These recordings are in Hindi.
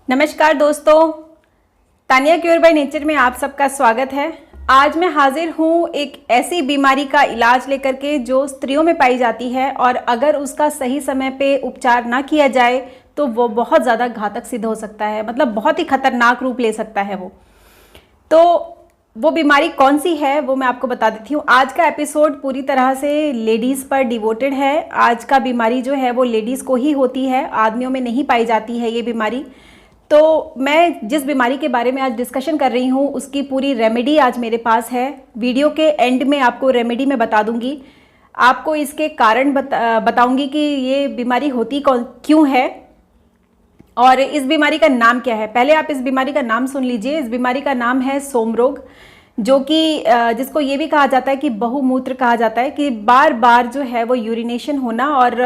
नमस्कार दोस्तों, तानिया क्योर बाय नेचर में आप सबका स्वागत है। आज मैं हाजिर हूँ एक ऐसी बीमारी का इलाज लेकर के जो स्त्रियों में पाई जाती है और अगर उसका सही समय पे उपचार ना किया जाए तो वो बहुत ज़्यादा घातक सिद्ध हो सकता है, मतलब बहुत ही खतरनाक रूप ले सकता है वो बीमारी कौन सी है वो मैं आपको बता देती हूँ। आज का एपिसोड पूरी तरह से लेडीज़ पर डिवोटेड है। आज का बीमारी जो है वो लेडीज़ को ही होती है, आदमियों में नहीं पाई जाती है ये बीमारी। तो मैं जिस बीमारी के बारे में आज डिस्कशन कर रही हूँ उसकी पूरी रेमेडी आज मेरे पास है। वीडियो के एंड में आपको रेमेडी मैं बता दूंगी, आपको इसके कारण बताऊंगी कि ये बीमारी होती क्यों है और इस बीमारी का नाम क्या है। पहले आप इस बीमारी का नाम सुन लीजिए। इस बीमारी का नाम है सोम रोग, जो कि जिसको ये भी कहा जाता है कि बहुमूत्र कहा जाता है, कि बार बार जो है वो यूरिनेशन होना और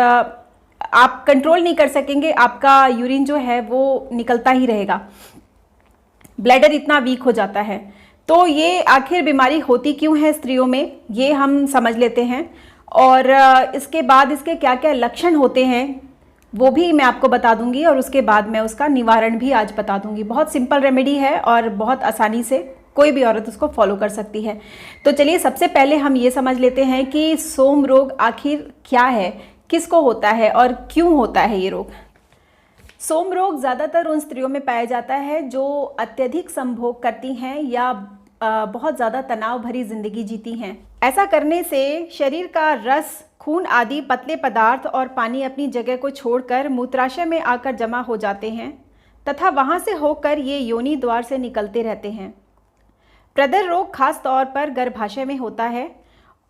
आप कंट्रोल नहीं कर सकेंगे, आपका यूरिन जो है वो निकलता ही रहेगा, ब्लैडर इतना वीक हो जाता है। तो ये आखिर बीमारी होती क्यों है स्त्रियों में, ये हम समझ लेते हैं और इसके बाद इसके क्या क्या लक्षण होते हैं वो भी मैं आपको बता दूंगी और उसके बाद मैं उसका निवारण भी आज बता दूंगी। बहुत सिंपल रेमेडी है और बहुत आसानी से कोई भी औरत उसको फॉलो कर सकती है। तो चलिए सबसे पहले हम ये समझ लेते हैं कि सोम रोग आखिर क्या है, किसको होता है और क्यों होता है ये रोग। सोम रोग ज़्यादातर उन स्त्रियों में पाया जाता है जो अत्यधिक संभोग करती हैं या बहुत ज़्यादा तनाव भरी जिंदगी जीती हैं। ऐसा करने से शरीर का रस, खून आदि पतले पदार्थ और पानी अपनी जगह को छोड़कर मूत्राशय में आकर जमा हो जाते हैं तथा वहां से होकर ये योनि द्वार से निकलते रहते हैं। प्रदर रोग खास तौर पर गर्भाशय में होता है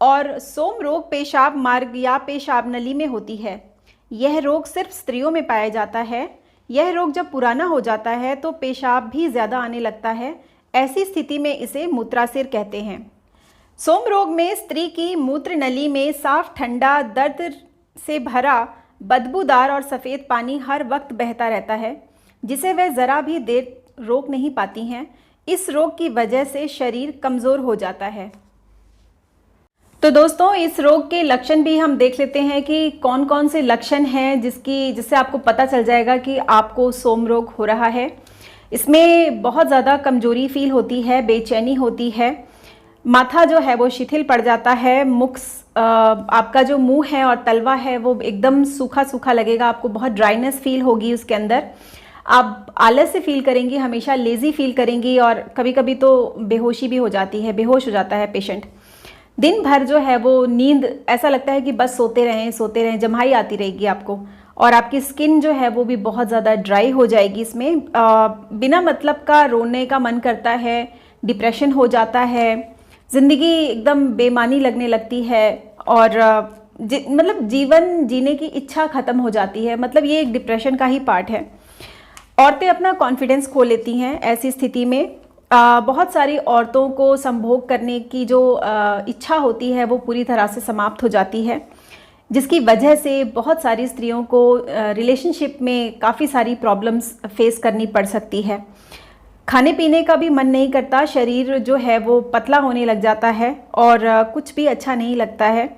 और सोम रोग पेशाब मार्ग या पेशाब नली में होती है। यह रोग सिर्फ स्त्रियों में पाया जाता है। यह रोग जब पुराना हो जाता है तो पेशाब भी ज़्यादा आने लगता है। ऐसी स्थिति में इसे मूत्राशय कहते हैं। सोम रोग में स्त्री की मूत्र नली में साफ, ठंडा, दर्द से भरा, बदबूदार और सफ़ेद पानी हर वक्त बहता रहता है, जिसे वह ज़रा भी देर रोक नहीं पाती हैं। इस रोग की वजह से शरीर कमज़ोर हो जाता है। तो दोस्तों, इस रोग के लक्षण भी हम देख लेते हैं कि कौन कौन से लक्षण हैं जिससे आपको पता चल जाएगा कि आपको सोम रोग हो रहा है। इसमें बहुत ज़्यादा कमजोरी फील होती है, बेचैनी होती है, माथा जो है वो शिथिल पड़ जाता है, आपका जो मुंह है और तलवा है वो एकदम सूखा सूखा लगेगा, आपको बहुत ड्राइनेस फील होगी उसके अंदर, आप आलस से फील करेंगी, हमेशा लेज़ी फील करेंगी और कभी कभी तो बेहोशी भी हो जाती है, बेहोश हो जाता है पेशेंट। दिन भर जो है वो नींद, ऐसा लगता है कि बस सोते रहें, जम्हाई आती रहेगी आपको और आपकी स्किन जो है वो भी बहुत ज़्यादा ड्राई हो जाएगी। इसमें बिना मतलब का रोने का मन करता है, डिप्रेशन हो जाता है, ज़िंदगी एकदम बेमानी लगने लगती है और मतलब जीवन जीने की इच्छा ख़त्म हो जाती है। मतलब ये एक डिप्रेशन का ही पार्ट है। औरतें अपना कॉन्फिडेंस खो लेती हैं ऐसी स्थिति में। बहुत सारी औरतों को संभोग करने की जो इच्छा होती है वो पूरी तरह से समाप्त हो जाती है, जिसकी वजह से बहुत सारी स्त्रियों को रिलेशनशिप में काफ़ी सारी प्रॉब्लम्स फेस करनी पड़ सकती है। खाने पीने का भी मन नहीं करता, शरीर जो है वो पतला होने लग जाता है और कुछ भी अच्छा नहीं लगता है।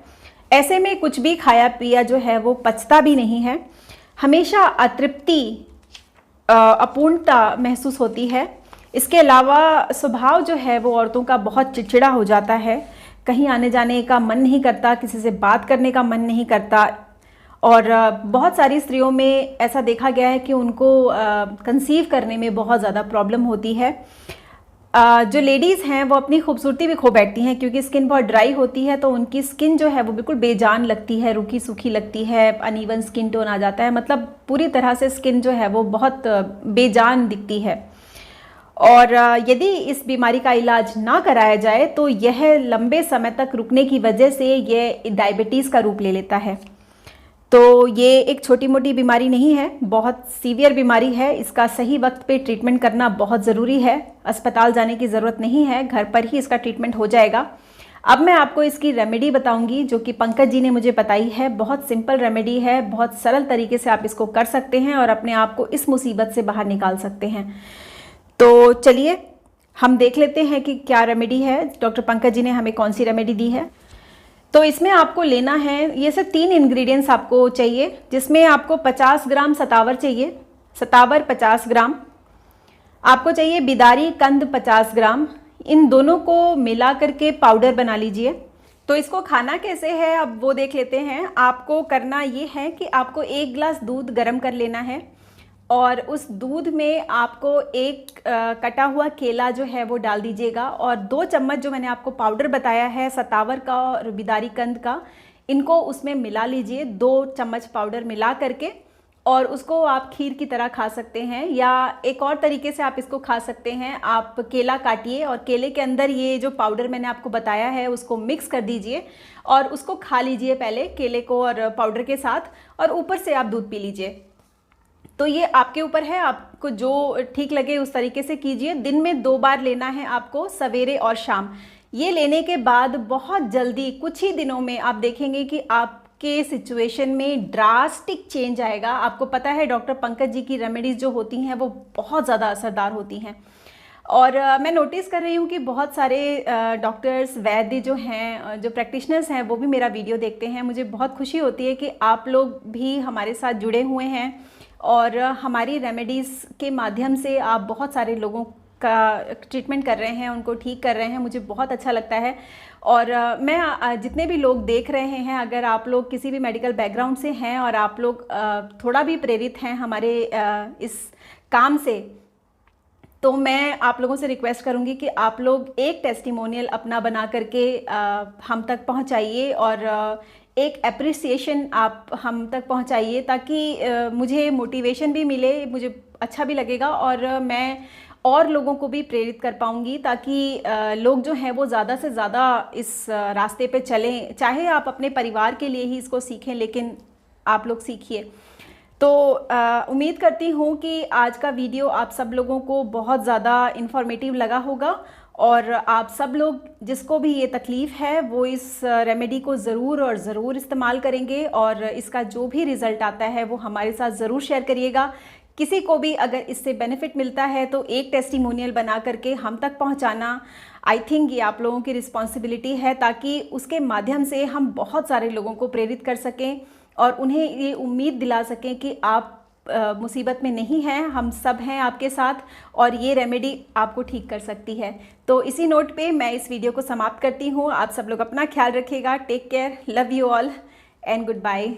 ऐसे में कुछ भी खाया पिया जो है वो पचता भी नहीं है। हमेशा अतृप्ति, अपूर्णता महसूस होती है। इसके अलावा स्वभाव जो है वो औरतों का बहुत चिड़चिड़ा हो जाता है, कहीं आने जाने का मन नहीं करता, किसी से बात करने का मन नहीं करता और बहुत सारी स्त्रियों में ऐसा देखा गया है कि उनको कंसीव करने में बहुत ज़्यादा प्रॉब्लम होती है। जो लेडीज़ हैं वो अपनी खूबसूरती भी खो बैठती हैं क्योंकि स्किन बहुत ड्राई होती है, तो उनकी स्किन जो है वो बिल्कुल बेजान लगती है, रूखी सूखी लगती है, अनइवन स्किन टोन आ जाता है, मतलब पूरी तरह से स्किन जो है वो बहुत बेजान दिखती है। और यदि इस बीमारी का इलाज ना कराया जाए तो यह लंबे समय तक रुकने की वजह से ये डायबिटीज़ का रूप ले लेता है। तो ये एक छोटी मोटी बीमारी नहीं है, बहुत सीवियर बीमारी है। इसका सही वक्त पे ट्रीटमेंट करना बहुत ज़रूरी है। अस्पताल जाने की ज़रूरत नहीं है, घर पर ही इसका ट्रीटमेंट हो जाएगा। अब मैं आपको इसकी रेमेडी बताऊंगी जो कि पंकज जी ने मुझे बताई है। बहुत सिंपल रेमेडी है, बहुत सरल तरीके से आप इसको कर सकते हैं और अपने आप को इस मुसीबत से बाहर निकाल सकते हैं। तो चलिए हम देख लेते हैं कि क्या रेमेडी है, डॉक्टर पंकज जी ने हमें कौन सी रेमेडी दी है। तो इसमें आपको लेना है, ये सब 3 इंग्रेडिएंट्स आपको चाहिए, जिसमें आपको 50 ग्राम सतावर चाहिए, सतावर 50 ग्राम, आपको चाहिए बिदारी कंद 50 ग्राम। इन दोनों को मिला करके पाउडर बना लीजिए। तो इसको खाना कैसे है अब वो देख लेते हैं। आपको करना ये है कि आपको 1 गिलास दूध गर्म कर लेना है और उस दूध में आपको एक कटा हुआ केला जो है वो डाल दीजिएगा और 2 चम्मच जो मैंने आपको पाउडर बताया है सतावर का और बिदारी कंद का, इनको उसमें मिला लीजिए। 2 चम्मच पाउडर मिला करके और उसको आप खीर की तरह खा सकते हैं या एक और तरीके से आप इसको खा सकते हैं। आप केला काटिए और केले के अंदर ये जो पाउडर मैंने आपको बताया है उसको मिक्स कर दीजिए और उसको खा लीजिए पहले केले को और पाउडर के साथ, और ऊपर से आप दूध पी लीजिए। तो ये आपके ऊपर है, आपको जो ठीक लगे उस तरीके से कीजिए। दिन में 2 बार लेना है आपको, सवेरे और शाम। ये लेने के बाद बहुत जल्दी कुछ ही दिनों में आप देखेंगे कि आपके सिचुएशन में ड्रास्टिक चेंज आएगा। आपको पता है डॉक्टर पंकज जी की रेमेडीज़ जो होती हैं वो बहुत ज़्यादा असरदार होती हैं और मैं नोटिस कर रही हूँ कि बहुत सारे डॉक्टर्स वैद्य जो हैं, जो प्रैक्टिशनर्स हैं, वो भी मेरा वीडियो देखते हैं। मुझे बहुत खुशी होती है कि आप लोग भी हमारे साथ जुड़े हुए हैं और हमारी रेमेडीज़ के माध्यम से आप बहुत सारे लोगों का ट्रीटमेंट कर रहे हैं, उनको ठीक कर रहे हैं। मुझे बहुत अच्छा लगता है। और मैं जितने भी लोग देख रहे हैं, अगर आप लोग किसी भी मेडिकल बैकग्राउंड से हैं और आप लोग थोड़ा भी प्रेरित हैं हमारे इस काम से, तो मैं आप लोगों से रिक्वेस्ट करूंगी कि आप लोग एक टेस्टिमोनियल अपना बना करके हम तक पहुंचाइए और एक एप्रिसिएशन आप हम तक पहुंचाइए, ताकि मुझे मोटिवेशन भी मिले, मुझे अच्छा भी लगेगा और मैं और लोगों को भी प्रेरित कर पाऊंगी, ताकि लोग जो हैं वो ज़्यादा से ज़्यादा इस रास्ते पे चलें। चाहे आप अपने परिवार के लिए ही इसको सीखें, लेकिन आप लोग सीखिए। तो उम्मीद करती हूँ कि आज का वीडियो आप सब लोगों को बहुत ज़्यादा इन्फॉर्मेटिव लगा होगा और आप सब लोग जिसको भी ये तकलीफ़ है वो इस रेमेडी को ज़रूर और ज़रूर इस्तेमाल करेंगे और इसका जो भी रिज़ल्ट आता है वो हमारे साथ ज़रूर शेयर करिएगा। किसी को भी अगर इससे बेनिफिट मिलता है तो एक टेस्टिमोनियल बना करके हम तक पहुंचाना, आई थिंक ये आप लोगों की रिस्पॉन्सिबिलिटी है, ताकि उसके माध्यम से हम बहुत सारे लोगों को प्रेरित कर सकें और उन्हें ये उम्मीद दिला सकें कि आप मुसीबत में नहीं हैं, हम सब हैं आपके साथ और ये रेमेडी आपको ठीक कर सकती है। तो इसी नोट पे मैं इस वीडियो को समाप्त करती हूँ। आप सब लोग अपना ख्याल रखिएगा। Take care, love you all and good bye.